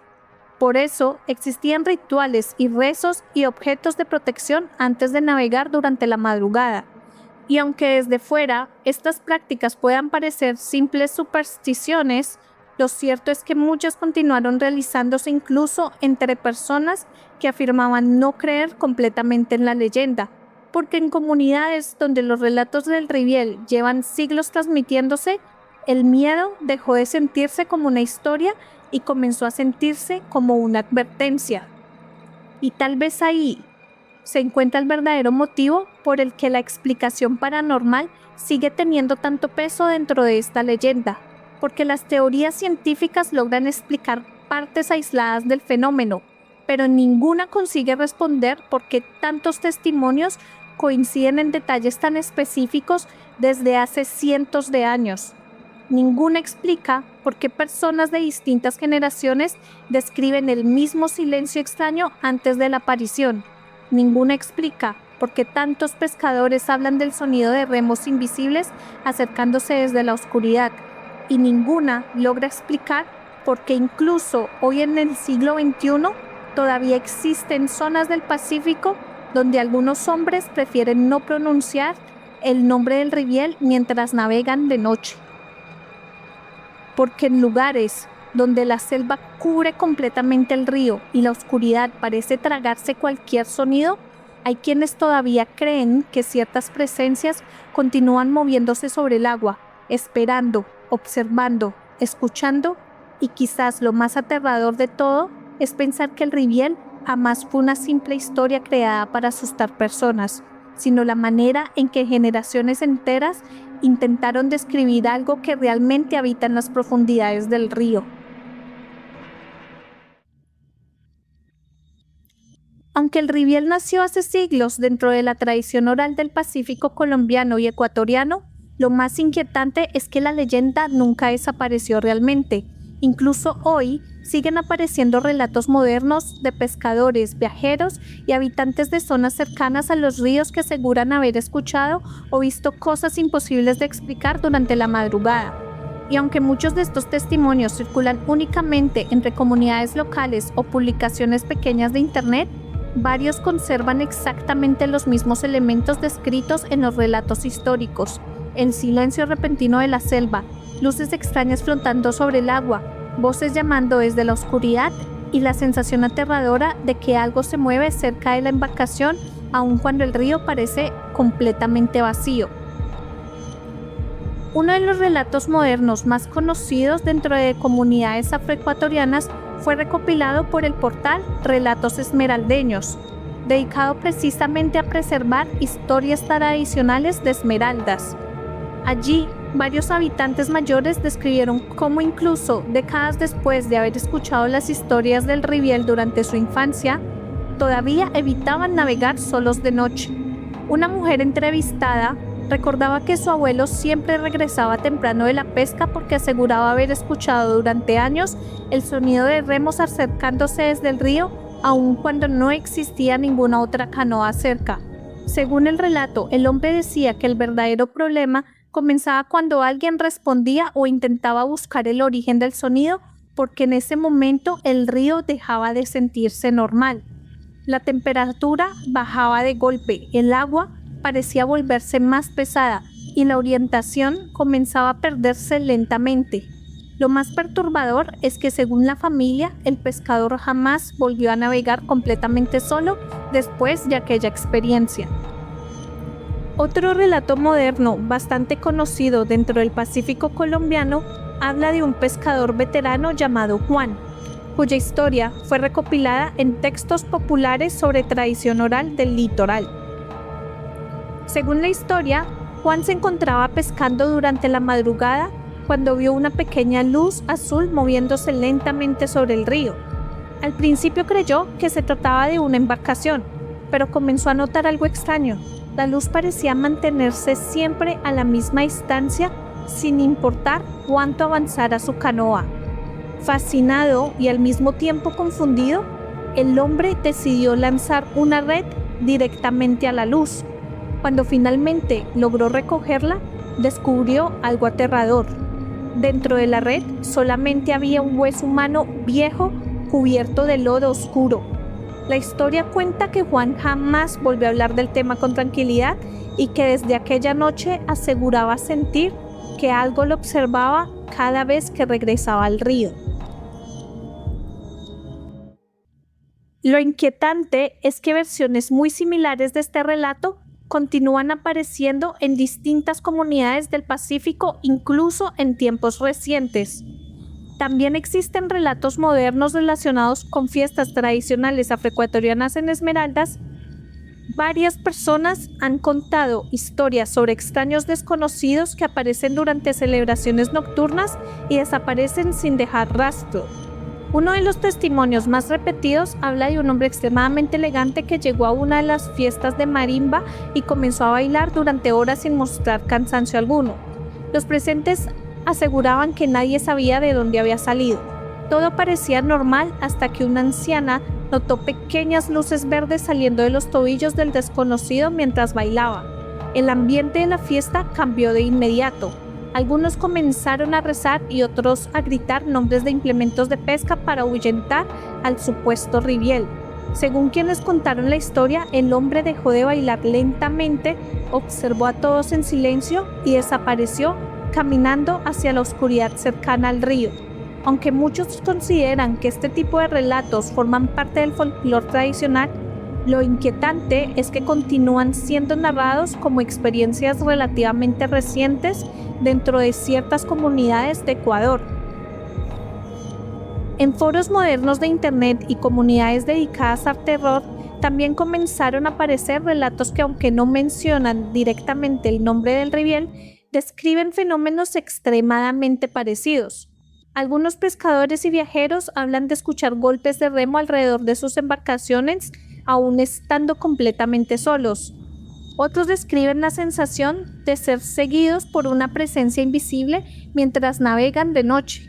S1: Por eso existían rituales y rezos y objetos de protección antes de navegar durante la madrugada. Y aunque desde fuera estas prácticas puedan parecer simples supersticiones, lo cierto es que muchas continuaron realizándose incluso entre personas que afirmaban no creer completamente en la leyenda, porque en comunidades donde los relatos del Riviel llevan siglos transmitiéndose, el miedo dejó de sentirse como una historia y comenzó a sentirse como una advertencia. Y tal vez ahí se encuentra el verdadero motivo por el que la explicación paranormal sigue teniendo tanto peso dentro de esta leyenda, porque las teorías científicas logran explicar partes aisladas del fenómeno, pero ninguna consigue responder por qué tantos testimonios coinciden en detalles tan específicos desde hace cientos de años. Ninguna explica por qué personas de distintas generaciones describen el mismo silencio extraño antes de la aparición. Ninguna explica por qué tantos pescadores hablan del sonido de remos invisibles acercándose desde la oscuridad. Y ninguna logra explicar por qué incluso hoy en el siglo XXI todavía existen zonas del Pacífico donde algunos hombres prefieren no pronunciar el nombre del Riviel mientras navegan de noche. Porque en lugares donde la selva cubre completamente el río y la oscuridad parece tragarse cualquier sonido, hay quienes todavía creen que ciertas presencias continúan moviéndose sobre el agua, esperando, observando, escuchando, y quizás lo más aterrador de todo es pensar que el Riviel jamás fue una simple historia creada para asustar personas, sino la manera en que generaciones enteras intentaron describir algo que realmente habita en las profundidades del río. Aunque el Riviel nació hace siglos dentro de la tradición oral del Pacífico colombiano y ecuatoriano, lo más inquietante es que la leyenda nunca desapareció realmente. Incluso hoy siguen apareciendo relatos modernos de pescadores, viajeros y habitantes de zonas cercanas a los ríos que aseguran haber escuchado o visto cosas imposibles de explicar durante la madrugada. Y aunque muchos de estos testimonios circulan únicamente entre comunidades locales o publicaciones pequeñas de Internet, varios conservan exactamente los mismos elementos descritos en los relatos históricos: el silencio repentino de la selva, luces extrañas flotando sobre el agua, voces llamando desde la oscuridad y la sensación aterradora de que algo se mueve cerca de la embarcación aun cuando el río parece completamente vacío. Uno de los relatos modernos más conocidos dentro de comunidades afroecuatorianas fue recopilado por el portal Relatos Esmeraldeños, dedicado precisamente a preservar historias tradicionales de Esmeraldas. Allí, varios habitantes mayores describieron cómo incluso décadas después de haber escuchado las historias del Riviel durante su infancia, todavía evitaban navegar solos de noche. Una mujer entrevistada recordaba que su abuelo siempre regresaba temprano de la pesca porque aseguraba haber escuchado durante años el sonido de remos acercándose desde el río, aun cuando no existía ninguna otra canoa cerca. Según el relato, el hombre decía que el verdadero problema comenzaba cuando alguien respondía o intentaba buscar el origen del sonido, porque en ese momento el río dejaba de sentirse normal. La temperatura bajaba de golpe, el agua parecía volverse más pesada y la orientación comenzaba a perderse lentamente. Lo más perturbador es que, según la familia, el pescador jamás volvió a navegar completamente solo después de aquella experiencia. Otro relato moderno bastante conocido dentro del Pacífico colombiano habla de un pescador veterano llamado Juan, cuya historia fue recopilada en textos populares sobre tradición oral del litoral. Según la historia, Juan se encontraba pescando durante la madrugada cuando vio una pequeña luz azul moviéndose lentamente sobre el río. Al principio creyó que se trataba de una embarcación, pero comenzó a notar algo extraño. La luz parecía mantenerse siempre a la misma distancia, sin importar cuánto avanzara su canoa. Fascinado y al mismo tiempo confundido, el hombre decidió lanzar una red directamente a la luz. Cuando finalmente logró recogerla, descubrió algo aterrador. Dentro de la red solamente había un hueso humano viejo cubierto de lodo oscuro. La historia cuenta que Juan jamás volvió a hablar del tema con tranquilidad y que desde aquella noche aseguraba sentir que algo lo observaba cada vez que regresaba al río. Lo inquietante es que versiones muy similares de este relato continúan apareciendo en distintas comunidades del Pacífico, incluso en tiempos recientes. También existen relatos modernos relacionados con fiestas tradicionales afroecuatorianas en Esmeraldas. Varias personas han contado historias sobre extraños desconocidos que aparecen durante celebraciones nocturnas y desaparecen sin dejar rastro. Uno de los testimonios más repetidos habla de un hombre extremadamente elegante que llegó a una de las fiestas de marimba y comenzó a bailar durante horas sin mostrar cansancio alguno. Los presentes aseguraban que nadie sabía de dónde había salido. Todo parecía normal hasta que una anciana notó pequeñas luces verdes saliendo de los tobillos del desconocido mientras bailaba. El ambiente de la fiesta cambió de inmediato. Algunos comenzaron a rezar y otros a gritar nombres de implementos de pesca para ahuyentar al supuesto riviel. Según quienes contaron la historia, el hombre dejó de bailar lentamente, observó a todos en silencio y desapareció caminando hacia la oscuridad cercana al río. Aunque muchos consideran que este tipo de relatos forman parte del folclore tradicional, lo inquietante es que continúan siendo narrados como experiencias relativamente recientes dentro de ciertas comunidades de Ecuador. En foros modernos de Internet y comunidades dedicadas al terror, también comenzaron a aparecer relatos que, aunque no mencionan directamente el nombre del riviel, describen fenómenos extremadamente parecidos. Algunos pescadores y viajeros hablan de escuchar golpes de remo alrededor de sus embarcaciones, aún estando completamente solos. Otros describen la sensación de ser seguidos por una presencia invisible mientras navegan de noche.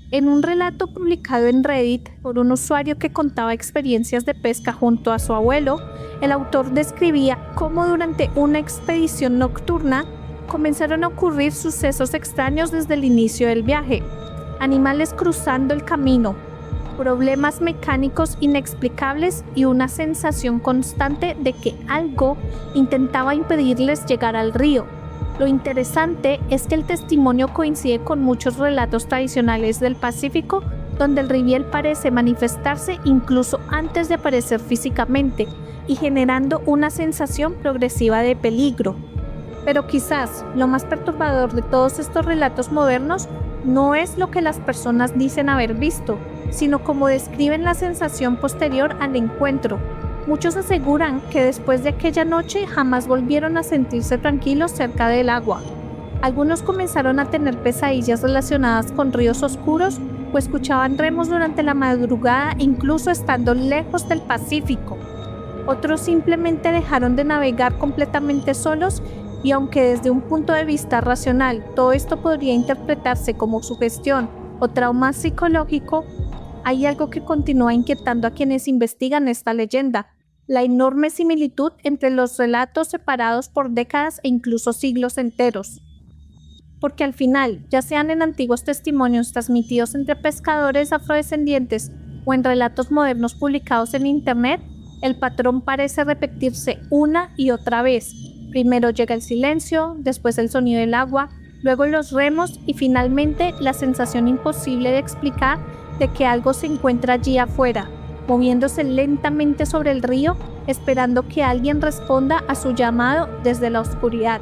S1: En un relato publicado en Reddit por un usuario que contaba experiencias de pesca junto a su abuelo, el autor describía cómo durante una expedición nocturna comenzaron a ocurrir sucesos extraños desde el inicio del viaje. Animales cruzando el camino, problemas mecánicos inexplicables y una sensación constante de que algo intentaba impedirles llegar al río. Lo interesante es que el testimonio coincide con muchos relatos tradicionales del Pacífico, donde el riviel parece manifestarse incluso antes de aparecer físicamente y generando una sensación progresiva de peligro. Pero quizás lo más perturbador de todos estos relatos modernos no es lo que las personas dicen haber visto, sino cómo describen la sensación posterior al encuentro. Muchos aseguran que después de aquella noche jamás volvieron a sentirse tranquilos cerca del agua. Algunos comenzaron a tener pesadillas relacionadas con ríos oscuros o escuchaban remos durante la madrugada, incluso estando lejos del Pacífico. Otros simplemente dejaron de navegar completamente solos, y aunque desde un punto de vista racional todo esto podría interpretarse como sugestión o trauma psicológico, hay algo que continúa inquietando a quienes investigan esta leyenda: la enorme similitud entre los relatos separados por décadas e incluso siglos enteros. Porque al final, ya sean en antiguos testimonios transmitidos entre pescadores afrodescendientes o en relatos modernos publicados en Internet, el patrón parece repetirse una y otra vez. Primero llega el silencio, después el sonido del agua, luego los remos y finalmente la sensación imposible de explicar de que algo se encuentra allí afuera, moviéndose lentamente sobre el río, esperando que alguien responda a su llamado desde la oscuridad.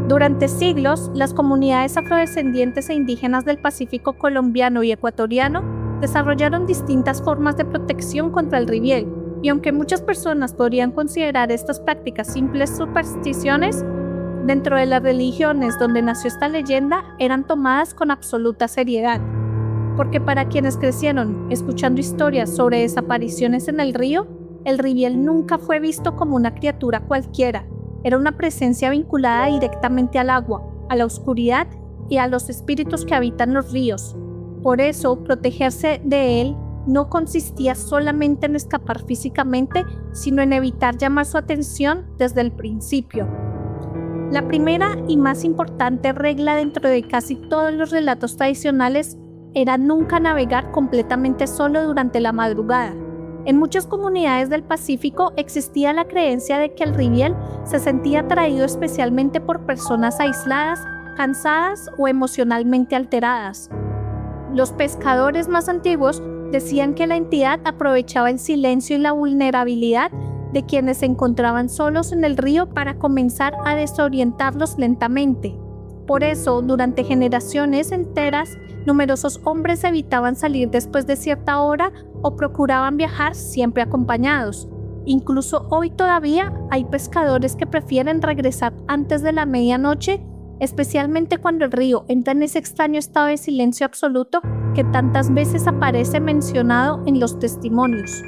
S1: Durante siglos, las comunidades afrodescendientes e indígenas del Pacífico colombiano y ecuatoriano desarrollaron distintas formas de protección contra el riviel, y aunque muchas personas podrían considerar estas prácticas simples supersticiones, dentro de las religiones donde nació esta leyenda eran tomadas con absoluta seriedad. Porque para quienes crecieron escuchando historias sobre desapariciones en el riviel nunca fue visto como una criatura cualquiera. Era una presencia vinculada directamente al agua, a la oscuridad y a los espíritus que habitan los ríos. Por eso, protegerse de él no consistía solamente en escapar físicamente, sino en evitar llamar su atención desde el principio. La primera y más importante regla dentro de casi todos los relatos tradicionales era nunca navegar completamente solo durante la madrugada. En muchas comunidades del Pacífico existía la creencia de que el riviel se sentía atraído especialmente por personas aisladas, cansadas o emocionalmente alteradas. Los pescadores más antiguos decían que la entidad aprovechaba el silencio y la vulnerabilidad de quienes se encontraban solos en el río para comenzar a desorientarlos lentamente. Por eso, durante generaciones enteras, numerosos hombres evitaban salir después de cierta hora o procuraban viajar siempre acompañados. Incluso hoy todavía hay pescadores que prefieren regresar antes de la medianoche, especialmente cuando el río entra en ese extraño estado de silencio absoluto que tantas veces aparece mencionado en los testimonios.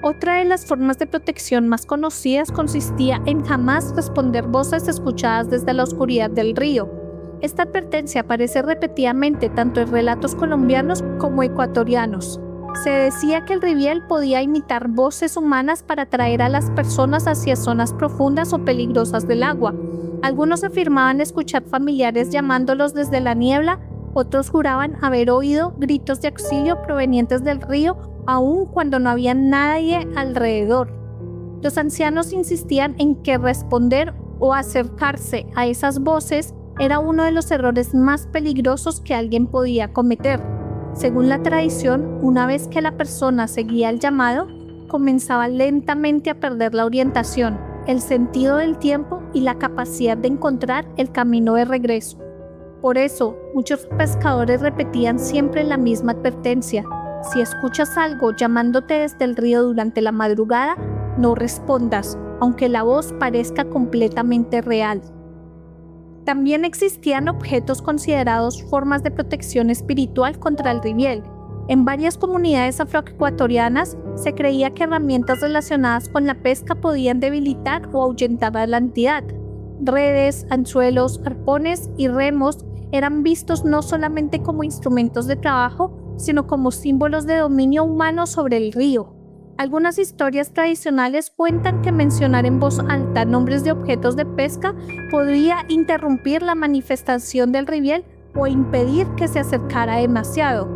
S1: Otra de las formas de protección más conocidas consistía en jamás responder voces escuchadas desde la oscuridad del río. Esta advertencia aparece repetidamente tanto en relatos colombianos como ecuatorianos. Se decía que el riviel podía imitar voces humanas para atraer a las personas hacia zonas profundas o peligrosas del agua. Algunos afirmaban escuchar familiares llamándolos desde la niebla, otros juraban haber oído gritos de auxilio provenientes del río aun cuando no había nadie alrededor. Los ancianos insistían en que responder o acercarse a esas voces era uno de los errores más peligrosos que alguien podía cometer. Según la tradición, una vez que la persona seguía el llamado, comenzaba lentamente a perder la orientación, el sentido del tiempo y la capacidad de encontrar el camino de regreso. Por eso, muchos pescadores repetían siempre la misma advertencia: si escuchas algo llamándote desde el río durante la madrugada, no respondas, aunque la voz parezca completamente real. También existían objetos considerados formas de protección espiritual contra el riviel. En varias comunidades afroecuatorianas se creía que herramientas relacionadas con la pesca podían debilitar o ahuyentar a la entidad. Redes, anzuelos, arpones y remos eran vistos no solamente como instrumentos de trabajo, sino como símbolos de dominio humano sobre el río. Algunas historias tradicionales cuentan que mencionar en voz alta nombres de objetos de pesca podría interrumpir la manifestación del riviel o impedir que se acercara demasiado.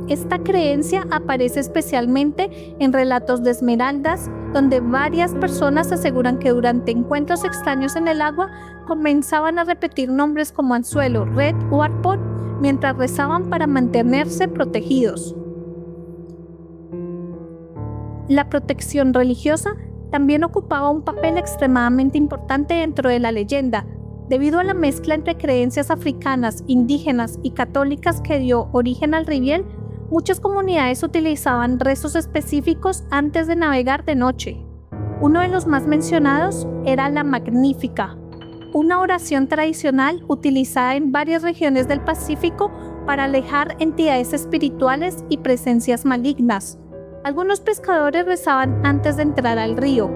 S1: Esta creencia aparece especialmente en relatos de Esmeraldas, donde varias personas aseguran que durante encuentros extraños en el agua comenzaban a repetir nombres como anzuelo, red o arpón mientras rezaban para mantenerse protegidos. La protección religiosa también ocupaba un papel extremadamente importante dentro de la leyenda, debido a la mezcla entre creencias africanas, indígenas y católicas que dio origen al riviel. Muchas comunidades utilizaban rezos específicos antes de navegar de noche. Uno de los más mencionados era la Magnífica, una oración tradicional utilizada en varias regiones del Pacífico para alejar entidades espirituales y presencias malignas. Algunos pescadores rezaban antes de entrar al río,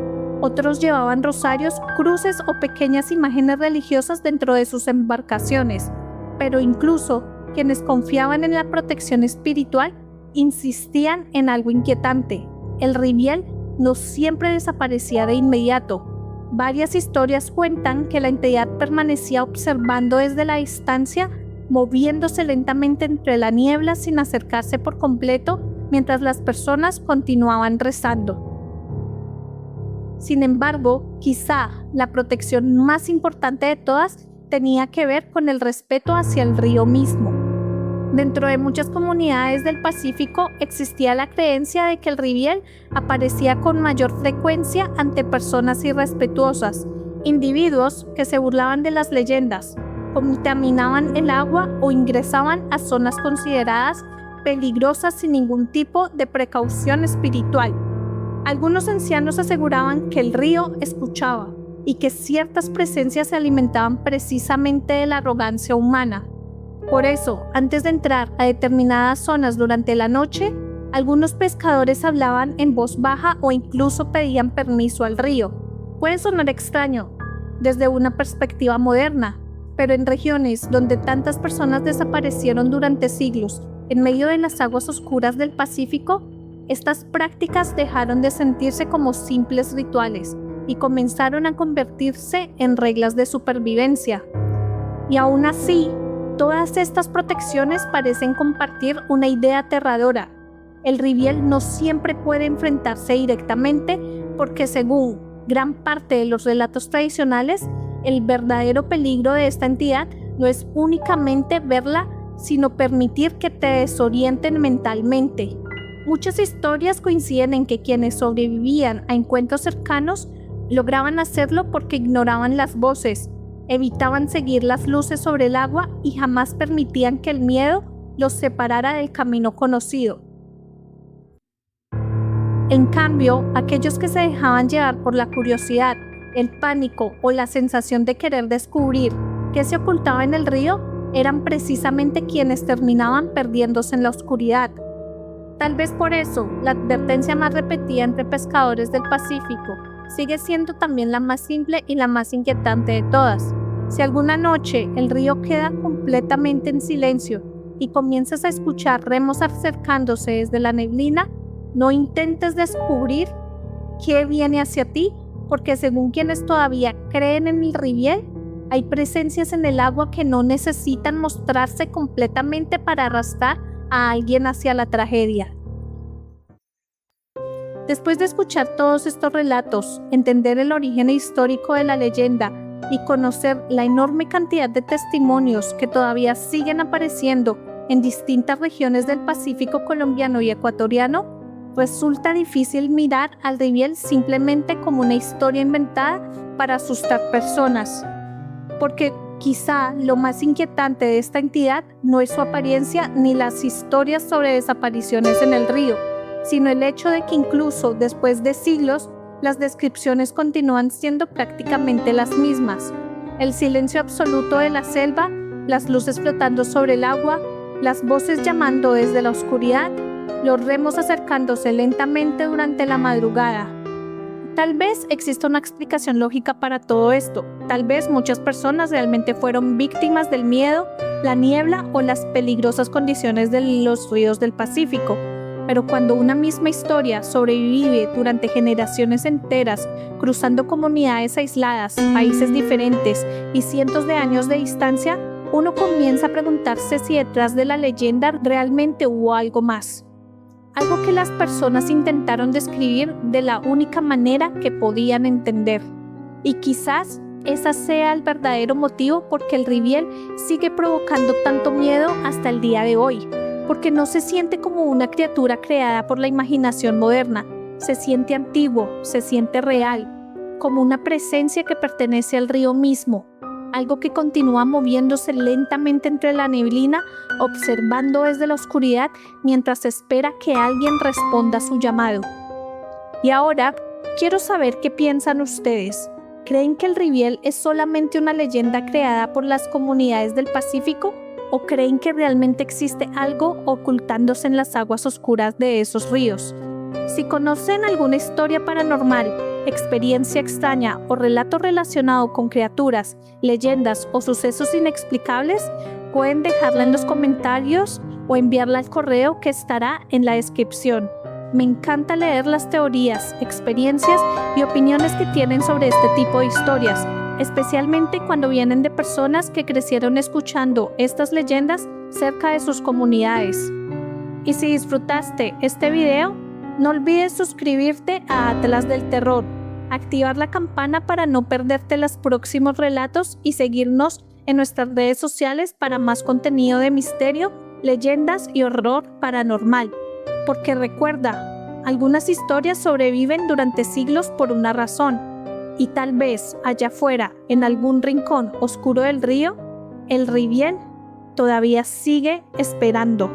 S1: otros llevaban rosarios, cruces o pequeñas imágenes religiosas dentro de sus embarcaciones, pero incluso quienes confiaban en la protección espiritual insistían en algo inquietante: el riviel no siempre desaparecía de inmediato. Varias historias cuentan que la entidad permanecía observando desde la distancia, moviéndose lentamente entre la niebla sin acercarse por completo, mientras las personas continuaban rezando. Sin embargo, quizá la protección más importante de todas tenía que ver con el respeto hacia el río mismo. Dentro de muchas comunidades del Pacífico existía la creencia de que el riviel aparecía con mayor frecuencia ante personas irrespetuosas, individuos que se burlaban de las leyendas, contaminaban el agua o ingresaban a zonas consideradas peligrosas sin ningún tipo de precaución espiritual. Algunos ancianos aseguraban que el río escuchaba y que ciertas presencias se alimentaban precisamente de la arrogancia humana. Por eso, antes de entrar a determinadas zonas durante la noche, algunos pescadores hablaban en voz baja o incluso pedían permiso al río. Puede sonar extraño desde una perspectiva moderna, pero en regiones donde tantas personas desaparecieron durante siglos en medio de las aguas oscuras del Pacífico, estas prácticas dejaron de sentirse como simples rituales y comenzaron a convertirse en reglas de supervivencia. Y aún así, todas estas protecciones parecen compartir una idea aterradora. El riviel no siempre puede enfrentarse directamente porque, según gran parte de los relatos tradicionales, el verdadero peligro de esta entidad no es únicamente verla, sino permitir que te desorienten mentalmente. Muchas historias coinciden en que quienes sobrevivían a encuentros cercanos lograban hacerlo porque ignoraban las voces, evitaban seguir las luces sobre el agua y jamás permitían que el miedo los separara del camino conocido. En cambio, aquellos que se dejaban llevar por la curiosidad, el pánico o la sensación de querer descubrir qué se ocultaba en el río eran precisamente quienes terminaban perdiéndose en la oscuridad. Tal vez por eso, la advertencia más repetida entre pescadores del Pacífico sigue siendo también la más simple y la más inquietante de todas. Si alguna noche el río queda completamente en silencio y comienzas a escuchar remos acercándose desde la neblina, no intentes descubrir qué viene hacia ti, porque según quienes todavía creen en el riviel, hay presencias en el agua que no necesitan mostrarse completamente para arrastrar a alguien hacia la tragedia. Después de escuchar todos estos relatos, entender el origen histórico de la leyenda y conocer la enorme cantidad de testimonios que todavía siguen apareciendo en distintas regiones del Pacífico colombiano y ecuatoriano, resulta difícil mirar al riviel simplemente como una historia inventada para asustar personas, porque quizá lo más inquietante de esta entidad no es su apariencia ni las historias sobre desapariciones en el río, sino el hecho de que incluso después de siglos, las descripciones continúan siendo prácticamente las mismas. El silencio absoluto de la selva, las luces flotando sobre el agua, las voces llamando desde la oscuridad, los remos acercándose lentamente durante la madrugada. Tal vez exista una explicación lógica para todo esto. Tal vez muchas personas realmente fueron víctimas del miedo, la niebla o las peligrosas condiciones de los ríos del Pacífico. Pero cuando una misma historia sobrevive durante generaciones enteras, cruzando comunidades aisladas, países diferentes y cientos de años de distancia, uno comienza a preguntarse si detrás de la leyenda realmente hubo algo más. Algo que las personas intentaron describir de la única manera que podían entender. Y quizás ese sea el verdadero motivo por que el riviel sigue provocando tanto miedo hasta el día de hoy. Porque no se siente como una criatura creada por la imaginación moderna, se siente antiguo, se siente real, como una presencia que pertenece al río mismo, algo que continúa moviéndose lentamente entre la neblina, observando desde la oscuridad mientras espera que alguien responda a su llamado. Y ahora, quiero saber qué piensan ustedes. ¿Creen que el riviel es solamente una leyenda creada por las comunidades del Pacífico? ¿O creen que realmente existe algo ocultándose en las aguas oscuras de esos ríos? Si conocen alguna historia paranormal, experiencia extraña o relato relacionado con criaturas, leyendas o sucesos inexplicables, pueden dejarla en los comentarios o enviarla al correo que estará en la descripción. Me encanta leer las teorías, experiencias y opiniones que tienen sobre este tipo de historias, especialmente cuando vienen de personas que crecieron escuchando estas leyendas cerca de sus comunidades. Y si disfrutaste este video, no olvides suscribirte a Atlas del Terror activar la campana para no perderte los próximos relatos y seguirnos en nuestras redes sociales para más contenido de misterio, leyendas y horror paranormal. Porque recuerda, algunas historias sobreviven durante siglos por una razón, y tal vez allá afuera, en algún rincón oscuro del río, el Rivién todavía sigue esperando.